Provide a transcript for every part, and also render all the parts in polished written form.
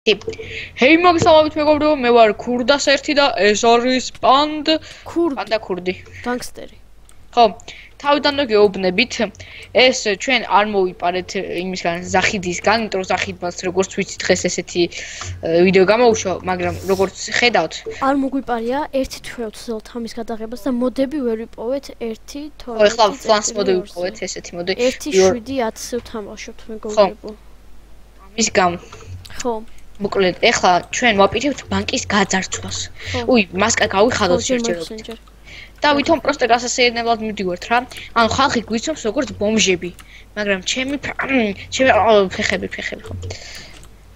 Hei, მოგესალმებით მეგობრებო, მე ვარ ქურდას ერთი და ეს არის პანდა ქურდი. განგსტერი. ხო, თავიდან გეუბნებით, ეს ჩვენ არ მოვიპარეთ იმისგან ზახიდისგან, იმიტომ რომ ზახიდმაც როგორც ვიცი დღეს ესეთი ვიდეო გამოუშვა, მაგრამ როგორც ხედავთ, არ მოგვიპარია ერთი თვეოთ ზოლთ ამის გადაღებას და მოდები ვერ ვიპოვეთ ერთი თორე. ხო, ეხლა ფლანს მოდი ვიპოვეთ ესეთი მოდი. 1.7-10 ვთამაშობთ მეგობრებო. ამის გამო. ხო. მოკლედ, ეხლა ჩვენ ვაპირებთ ბანკის გაძარცვას. უი, მასკა გავიხადოთ შეერჩევით. და ვითომ პროსტა გასასეირნებლად მივდივართ რა. ანუ ხალხი გვიცნობს როგორც ბომჟები, მაგრამ ჩემი ფეხები ხო.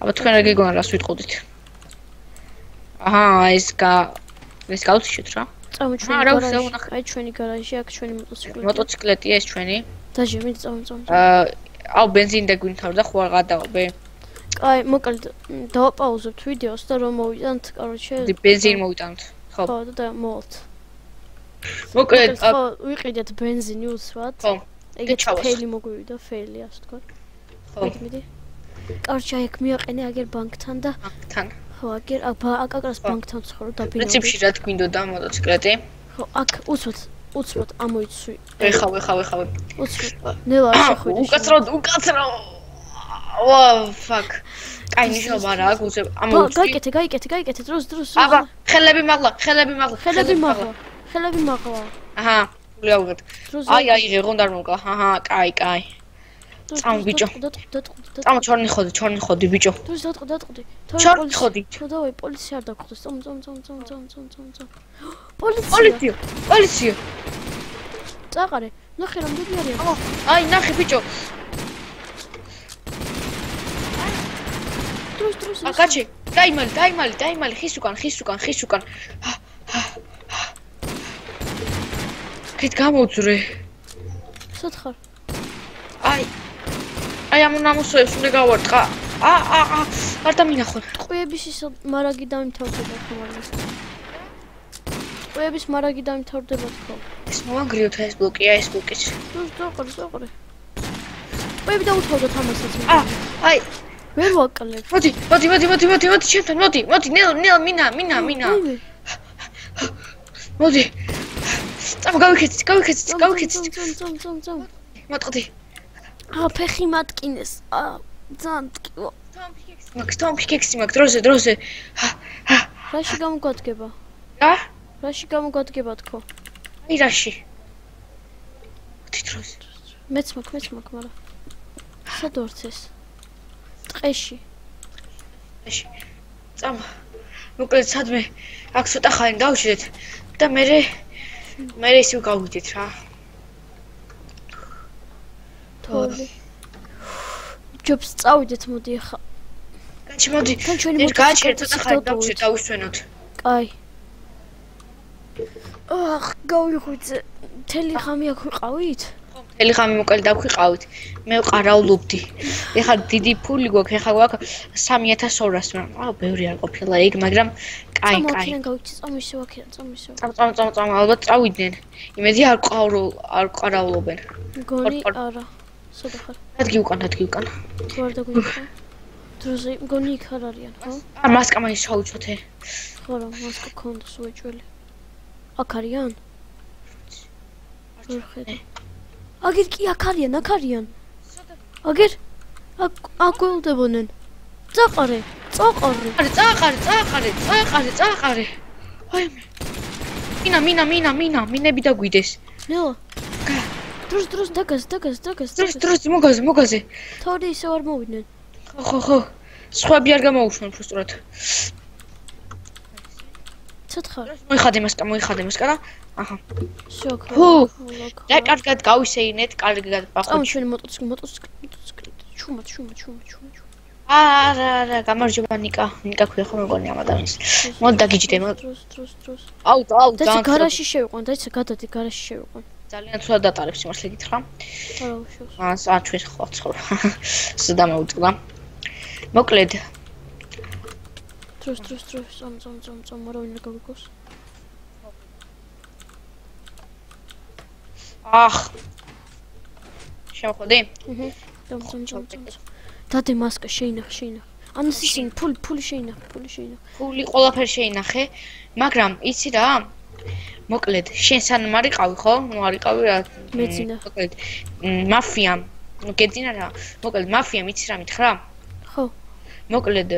აბა თქვენ რა გეგონა რას ვიტყოდით? აჰა, ეს გავთიშოთ რა. აი ჩვენი გარაჟი, აქ ჩვენი მოტოციკლეტი. მოტოციკლეტია ეს ჩვენი. დაჟე მე წავ. აუ ბენზინი დაგვინთავდა ხო არ გადავაბე? აი, მოკლედ დავაპაუზებთ ვიდეოს და რომ მოვიტანთ, короче. ბენზინი მოვიტანთ. ხო. ხო, და მოვთ. მოკლედ, ვიყიდეთ ბენზინი უსვათ. ხო. ეგეთ ფეილი მოგვივიდა, ფეილი ასე თქვა. ხო. მიდი. короче, აი, მიაყენე აგერ ბანკთან და ბანკთან. ხო, აგერ აკაკრას ბანკთან ცხოვრ დაბინავდი. პრინციპში რა გვინდოდა მოტოციკლეტი? ხო, აქ უსვათ ამოიცვი. ეხავ. უსვათ. ნელა შეხვიდე. უკაცრო. Wow, fuck. Კაი ნიშნობა რა აქვს უცებ ამოვიწვი. გაიკეთე დროს. აბა, ხელები მაღლა. აჰა, გულავგეთ. აი, ღეღონ დარმოკა. აჰა, კაი. წამ ბიჭო. წამ ჩორნი ხოდი ბიჭო. დროს დატყდი. ჩორნი ხოდი. ხო დავაი, პოლიცია არ დაგხვდეს. წამ. პოლიცია. წაყარე. ნახე რამდენი არის. აი, ნახე ბიჭო. დროს. აკაჩი, დაიმალი, ხის უკან. კეთ გამოძრე. სათხარ. აი ამონამოსოებს უნდა გავარტყა. არ დამინახო. ტყვიების ის მარაგი დამთავრდება ხომალს. ტყვიების მარაგი დამთავრდება თქო. ეს მოანგრიოთ ეს ბლოკია, ეს ბლოკიც. დროს დაყარე. ტყვიები დაუთავდოთ ამასაც. აი ვერ ვაკალებ. მოდი, ჩემთან, მოდი, ნელ, მინა. მოდი. წამ გავიქეცით. წამ. მოტყდი. ფეხი მატკინეს. ძალიან ტკივა. თომ ფიქექსი მაგ დროზე. რაში გამოგვადგება? რა? რაში გამოგვადგება თქო? აი რაში? მოდი დროზე. მეც მაქვს, მაგრამ სად ვართ ეს? ტყეში. წამ. მოკლედ სადმე აქ ცოტა ხანი გავუშვიდეთ და მე ისევ გავიდეთ რა. თოლი. ჯობს წავიდეთ მოდი ახლა. კაჩი მოდი. ეს გააჩერეთ ცოტა ხანი დავუშვენოთ. კაი. გავიხვიძე. მთელი ღამე აქ ვიყავით? მთელი ღამე მოკლედ დავხიყავით. მე ვყარავლობდი. ეხლა დიდი ფული გვაქვს, ეხლა გვაქვს 3200, მაგრამ ბევრი არ ყოფილა ეგ, მაგრამ კაი. წამ, ალბათ წავიდნენ. იმედი არ ყარავლობენ. მგონი არა. სადა ხარ? ადგი უკან. ვარ დაგვიქა. დროზე მგონი იქ არ არიან, ხო? მასკა მაინც ჩაუჩოთე. ხო, რა, მასკა ქონდოს უეჭველი. აქ არიან? ვერ ხედავ. აგერ კი აქ არიან. აგერ აგულდებოდნენ. წაყარე. აი მინა, მინები დაგვიდეს. ნელა. დროს დაგაზ. დროს მოგაზე. თორე ისევ არ მოვიდნენ. ხო. სხვები არ გამოუშვენ ფუსტურად. სათხარ. მოიხადე მასკა და აჰა. შოკ. და კარგად გავისეინეთ, კარგად ბახო. წამ ჩვენი მოტოციკლეტი. ჩუმად. არა, გამარჯობა ნიკა ქვია ხო მეგონი ამ ადამიანს. მოდი დაგიჯდე. დროს. აუ, და გარაჟში შევიყვან, დაიცა გადადი გარაჟში შევიყვან. ძალიან ცუდად დატარებს სიმართლე გითხრა. არა, უშავს. ჩვენ ხო ცხოვრ. ზდა მოუწლა. მოკლედ. დროს. წამ, არავინ არ გავიგოს. შევხვდი? დადე მასკა შეინახ. ანას ისინი ფული შეინახე. ფული ყველაფერი შეინახე, მაგრამ იცი რა? მოკლედ, შენ სანამ არიყავი, ხო? ნუ არიყავი რა. მეძინა. მოკლედ, მაფიამ, გეძინა რა. მოკლედ, მაფიამ იცი რა მითხრა? ხო. მოკლედ,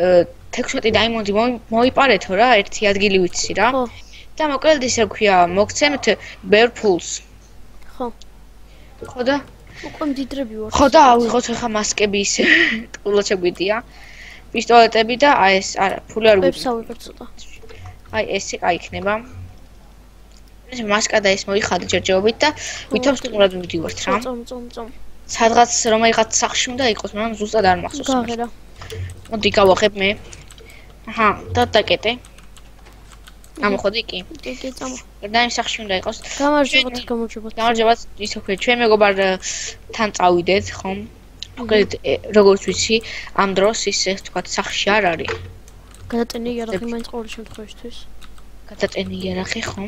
16 დაიმონდი მოიპარეთო რა, ერთი ადგილი ვიცი რა. ხო. და მოკლედ ისე ვქვია, მოგცემთ ბევრ ფულს. ხო. ხო და? უკვე მდიდრები ვარ. ხო და ავიღოთ ახლა მასკები ისე ტყუილად შეგვიდია. პისტოლეტები და აი ეს არა, ფული არ ვებს ავიღებ ცოტა. აი ესე კაი იქნება. ეს მასკა და ეს მოიხადე ჯერჯერობით და ვითომ სტუმრად მივდივართ რა. წომ. სადღაც რომელიღაც სახლში უნდა იყოს, მაგრამ ზუსტად არ მახსოვს. გაღერა. მოდი გავახებ მე. აჰა, და დაკეტე. ამოხოდი კი. კი, წამო. და იმ სახლში უნდა იყოს. გამარჯობათ. ისე ვქეთ, ჩვენ მეგობართან წავიდეთ, ხომ? მოკლედ, როგორც ვიცი, ამ დროს ისე თქვათ სახლში არ არის. გადატენი იარაღი მაინც ყოველ შემთხვევაშთვის. გადატენი იარაღი, ხო?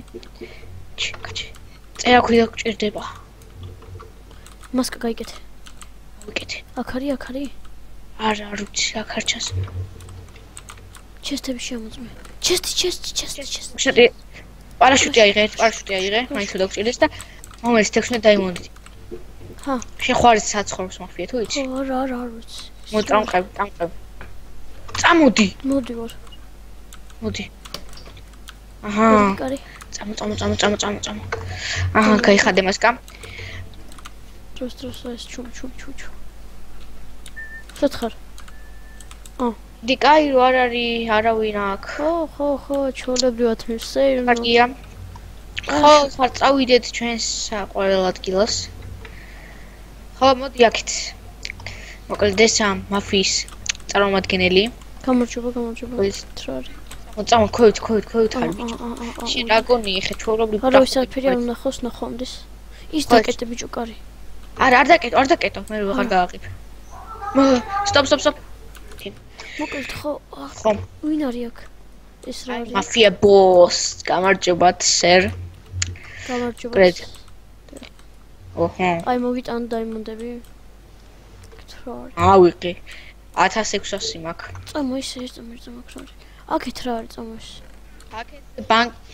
ჩი. წერა ქვია გჭირდება. მასკა გაიკეთე. ვიკეთე. აქ არის? არა, არ ვიცი, აქ არ ჩას. ჩესტები შემოწმე. ჩესტი. შეტი პარაშუტი აიღე, მაინც უნდა გჭირდეს და მომეც 16 დაიმონდი. ჰა. შენ ხარ საცხოვრს მაფია თუ იცი? არა, ვიცი. მოწამყებ. წამოდი. მოდივარ. მოდი. აჰა. კარი. წამო. აჰა, გაიხადე მასკა. დროს ეს ჩუ. შეთხარ. დიკაი რო არ არის არავინ აქ. ხო, ჩოლებრივად მივსეირნო. კარგია. ხო, ხარ წავიდეთ ჩვენს ყოველ ადგილას. ხო, მოდი აქეთ. მოკლედ ეს მაფიის წარმომადგენელი. გამარჯობა. რა არის? მოწამო, ქოით არის ბიჭო. შენ რა გონი ხე ჩვეულებრივ. არა, ვისაფერი არ ნახოს ნახონდის. ის დაკეტე ბიჭო კარი. არა, არ დაკეტო, მე ვეღარ გააღებ. სტოპ. მოკლედ ხო. ვინ არის აქ? ეს რა არის? მაფია ბოს, გამარჯობათ, სერ. გამარჯობა. ოჰო. აი მოგიტან დაიმონდები. რა არის? ავიღე. 1600 მაქვს. წამო ისე მაგ. აქეთ რა არის წამო ეს? აქეთ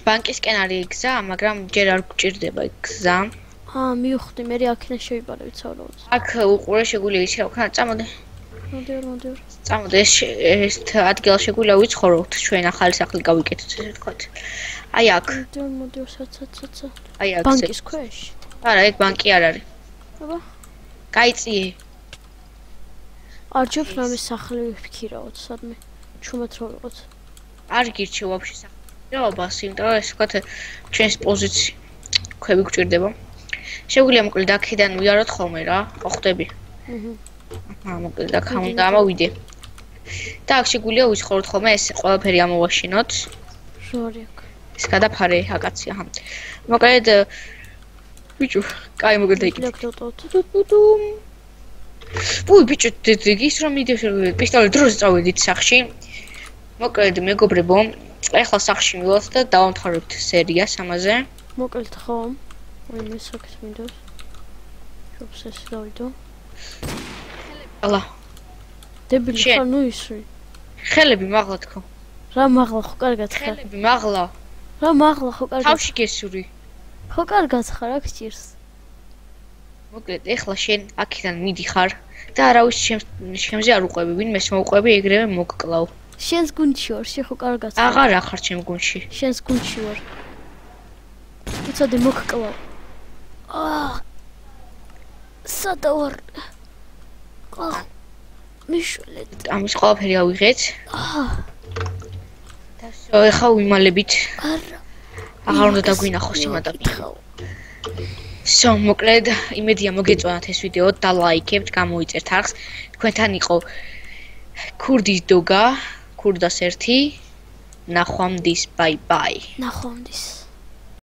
ბანკისკენ არის გზა, მაგრამ ჯერ არ გჭირდება გზა. მივხვდი, მე აქედან შევიპარებ ცალოც. აქ უყურე შეგვიძლია ისე რა ვქნა, წამოდე. მოდიარ. წამოდე, ეს ადგილ შეგვიძლია ვიცხოვოთ, ჩვენ ახალი სახლი გავიკეთოთ, ესე ვთქვათ. აი აქ. მოდიარ, საცა. აი აქ. ბანკის ქვეშ? არა, ეგ ბანკი არ არის. აბა. გაიწიე. არ ჯობს რამე სახლი ვფიქირაოთ, სადმე ჩუმად რო ვიყოთ. არ გირჩევ ვაფშე სახელმწიფოს, იმიტომ რომ ეს ვთქვათ ჩვენს პოზიცია ქვები გვჭირდება. შეგვიძლია მოკლედ აქედან ვიაროთ ხოლმე რა, ხო ხვდები? მოკლედ აქ უნდა ამოვიდე. და აქ შეგვიძლია ვიცხოვროთ ხოლმე ეს ყველაფერი ამოვაშინოთ. რა არის აქ? ეს გადაფარე აკაცია. მოკლედ ბიჭო, კაი მოკლედ იქით. უი ბიჭო, ის რომ მიდევს პისტოლეტ დროს წავედით სახში. მოკლედ მეგობრებო, ახლა სახში მივდივართ და დავამთავრებთ სერიას ამაზე. მოკლედ ხო? მე საკეთ მინდოს. შობს ეს გავიდო. ალა. დებილი ხარ ნუ ისვი. ხელები მაღლა თქო. რა მაღლა ხო კარგად ხარ? ხელები მაღლა. რა მაღლა ხო კარგად? თავში გესური. ხო კარგად ხარ აქ ჭირს. მოკლედ ახლა შენ აქედან მიდიხარ და არავის შემზე არ უყვები, ვინმეს მოუყვები, ეგრევე მოგკლავ. შენს გუნდში ვარ, შე ხო კარგად ხარ? აღარ ახარ ჩემ გუნდში. შენს გუნდში ვარ. უცადე მოგკლავ. სადა ვარ? მიშულეთ. ამის ყველაფერი ავიღეთ. და всё, ახლა ვიმალებით. არა. აღარ უნდა დაგვინახოს იმ ადამიანს. всё, მოკლედ, იმედია მოგეწონათ ეს ვიდეო და ლაიქებთ, გამოიწერთ არხს. თქვენთან იყო ქურდის დოგა, ქურდას ერთი. ნახვამდის, ბაი. ნახვამდის.